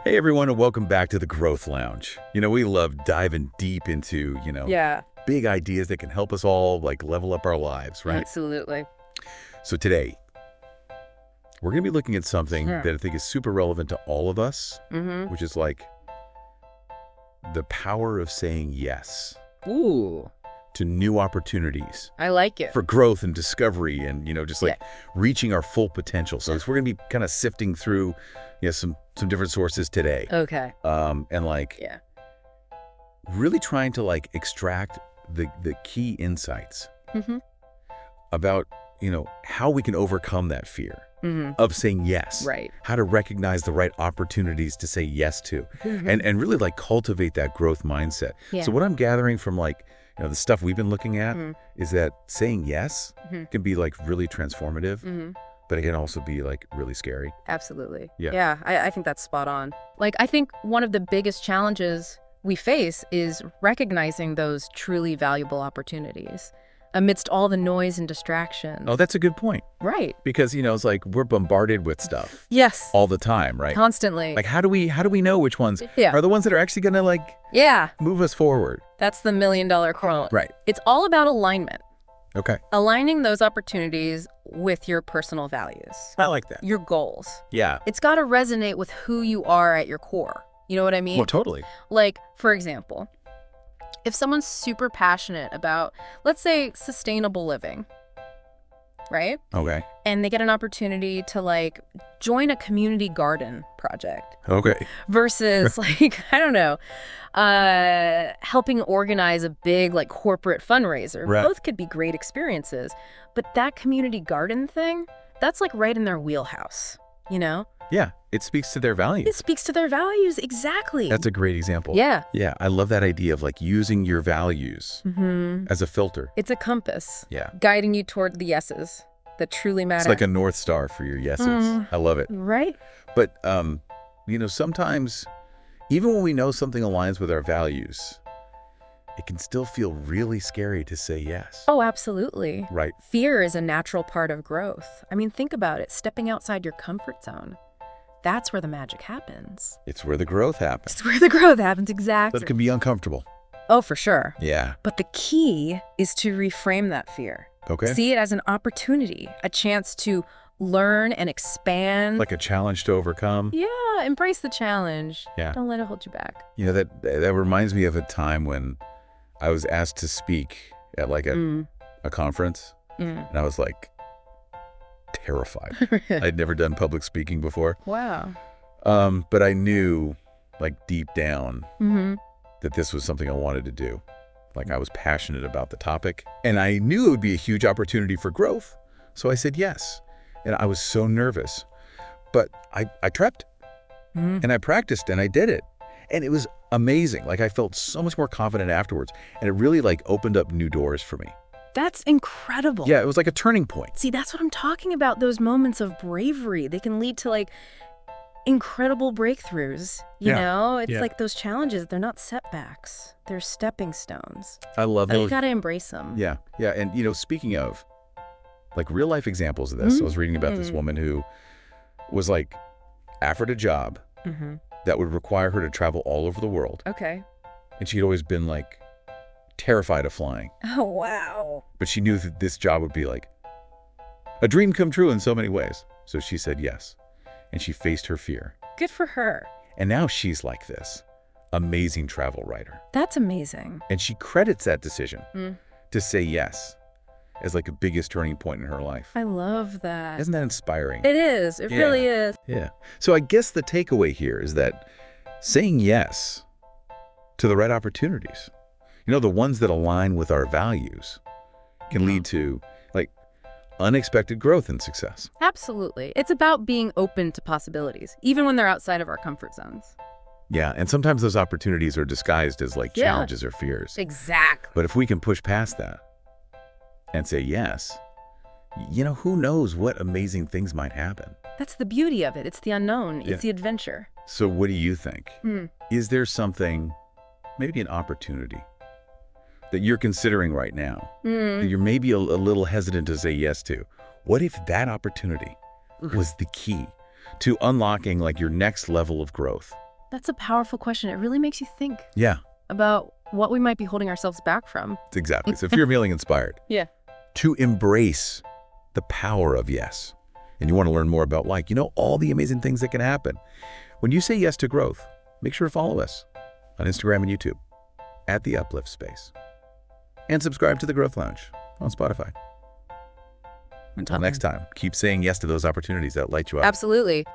Hey everyone, and welcome back to the Growth Lounge. We love diving deep into, Yeah, big ideas that can help us all level up our lives, right? absolutely. So today, we're going to be looking at something Sure. that I think is super relevant to all of us, Mm-hmm. which is the power of saying yes Ooh, to new opportunities I like it. for growth and discovery and, Yeah. reaching our full potential. So we're going to be kind of sifting through, some different sources today. Okay. And Yeah. really trying to extract the key insights Mm-hmm. about how we can overcome that fear Mm-hmm. of saying yes, Right. how to recognize the right opportunities to say yes to, Mhm. and really cultivate that growth mindset. Yeah. So what I'm gathering from the stuff we've been looking at Mhm. is that saying yes Mhm. can be really transformative, Mm-hmm. but it can also be really scary. Absolutely. Yeah. Yeah, I think that's spot on. I think one of the biggest challenges we face is recognizing those truly valuable opportunities amidst all the noise and distraction. Oh, that's a good point, Right. because it's we're bombarded with stuff Yes. all the time, right? Constantly. How do we know which ones Yeah. are the ones that are actually going to Yeah. move us forward? That's the million-dollar quote. Right. It's all about alignment. Okay. Aligning those opportunities with your personal values, I like that. your goals. Yeah. It's got to resonate with who you are at your core. You know what I mean? Well, totally. For example, if someone's super passionate about, let's say, sustainable living, right? Okay. And they get an opportunity to join a community garden project Okay. versus I don't know, helping organize a big corporate fundraiser. Right. Both could be great experiences, but that community garden thing, that's right in their wheelhouse, you know? Yeah. It speaks to their It values. speaks to their values, exactly. That's a great example. Yeah. Yeah. I love that idea of using your values Mm-hmm. as a filter. It's a compass Yeah. guiding you toward the yeses that truly matter. It's like a North Star for your yeses. Mm. I love it. Right? But, sometimes even when we know something aligns with our values, it can still feel really scary to say yes. Oh, absolutely. Right. Fear is a natural part of growth. I mean, think about it. Stepping outside your comfort zone. That's where the magic happens. It's where the growth happens. It's where the growth happens, exactly. But it can be uncomfortable. Oh, for sure. Yeah. But the key is to reframe that fear. Okay. See it as an opportunity, a chance to learn and expand. Like a challenge to overcome. Yeah, embrace the challenge. Yeah. Don't let it hold you back. That reminds me of a time when I was asked to speak at a conference, Mm. and I was terrified. I'd never done public speaking before. Wow. But I knew deep down Mm-hmm. that this was something I wanted to do. I was passionate about the topic, and I knew it would be a huge opportunity for growth. So I said yes. And I was so nervous, but I prepped Mm-hmm. and I practiced and I did it. And it was amazing. I felt so much more confident afterwards, and it really opened up new doors for me. That's incredible. Yeah, it was like a turning point. See, that's what I'm talking about. Those moments of bravery, they can lead to incredible breakthroughs. You Yeah. know, it's Yeah. those challenges, they're not setbacks. They're stepping stones. I love You those. got to embrace them. Yeah, yeah. And, speaking of real life examples of this, I was reading about this Mhm. woman who was offered a job Mm-hmm. that would require her to travel all over the world. Okay. And she'd always been terrified of flying. Oh, wow. But she knew that this job would be a dream come true in so many ways. So she said yes. And she faced her fear. Good for her. And now she's this amazing travel writer. That's amazing. And she credits that decision Mm. to say yes as a biggest turning point in her life. I love that. Isn't that inspiring? It is. It Yeah. really is. Yeah. So I guess the takeaway here is that saying yes to the right opportunities, the ones that align with our values, can lead to unexpected growth and success. Absolutely. It's about being open to possibilities, even when they're outside of our comfort zones. Yeah. And sometimes those opportunities are disguised as Yeah. challenges or fears. Exactly. But if we can push past that and say yes, who knows what amazing things might happen. That's the beauty of it. It's the unknown. Yeah. It's the adventure. So what do you think? Mm. Is there something, maybe an opportunity, that you're considering right now, that you're maybe a little hesitant to say yes to? What if that opportunity was the key to unlocking your next level of growth? That's a powerful question. It really makes you think Yeah, about what we might be holding ourselves back from. exactly. So if you're feeling inspired Yeah. to embrace the power of yes, and you want to learn more about, like, all the amazing things that can happen when you say yes to growth, make sure to follow us on Instagram and YouTube at The Uplift Space. And subscribe to The Growth Lounge on Spotify. Until next time, keep saying yes to those opportunities that light you up. Absolutely.